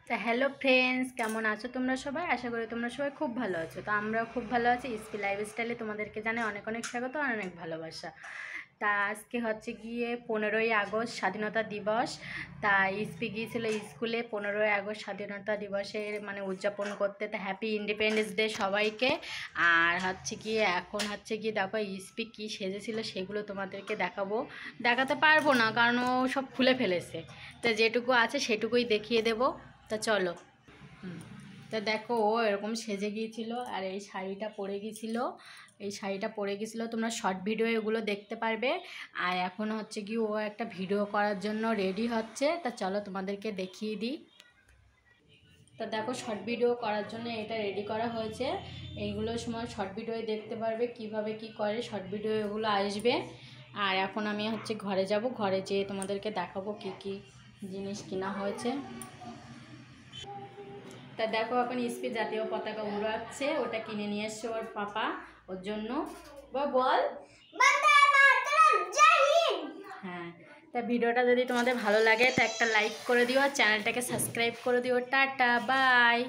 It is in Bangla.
তা হ্যালো ফ্রেন্ডস, কেমন আছো তোমরা সবাই? আশা করি তোমরা সবাই খুব ভালো আছো। তো আমরাও খুব ভালো আছি। ইসপি লাইফস্টাইলে তোমাদেরকে জানাই অনেক অনেক স্বাগত আর অনেক ভালোবাসা। তা আজকে হচ্ছে গিয়ে 15ই আগস্ট স্বাধীনতা দিবস। তা ইসপি গিয়েছিল স্কুলে 15ই আগস্ট স্বাধীনতা দিবসের মানে উদযাপন করতে। তা হ্যাপি ইন্ডিপেন্ডেন্স ডে সবাইকে। আর হচ্ছে গিয়ে এখন হচ্ছে গিয়ে দেখো ইসপি কী সেজেছিল সেগুলো তোমাদেরকে দেখাতে পারবো না, কারণ ও সব খুলে ফেলেছে। তা যেটুকু আছে সেটুকুই দেখিয়ে দেবো। তা চলো। হুম। তা দেখো ও এরকম সেজে গিয়েছিল আর এই শাড়িটা পরে গিয়েছিলো। তোমরা শর্ট ভিডিও এগুলো দেখতে পারবে। আর এখন হচ্ছে কি ও একটা ভিডিও করার জন্য রেডি হচ্ছে। তা চলো তোমাদেরকে দেখিয়ে দিই। তা দেখো শর্ট ভিডিও করার জন্য এটা রেডি করা হয়েছে। এইগুলো সময় শর্ট ভিডিও দেখতে পারবে কিভাবে কি করে, শর্ট ভিডিও এগুলো আসবে। আর এখন আমি হচ্ছে ঘরে যাব, ঘরে যেয়ে তোমাদেরকে দেখাবো কি কি জিনিস কিনা হয়েছে। তা দেখো এখন ইসপি জাতীয় পতাকা উড়াচ্ছে, ওটা কিনে নিয়ে এসছে ওর পাপা ওর জন্য। বল। হ্যাঁ। তা ভিডিওটা যদি তোমাদের ভালো লাগে তা একটা লাইক করে দিও আর চ্যানেলটাকে সাবস্ক্রাইব করে দিও। Tata bye.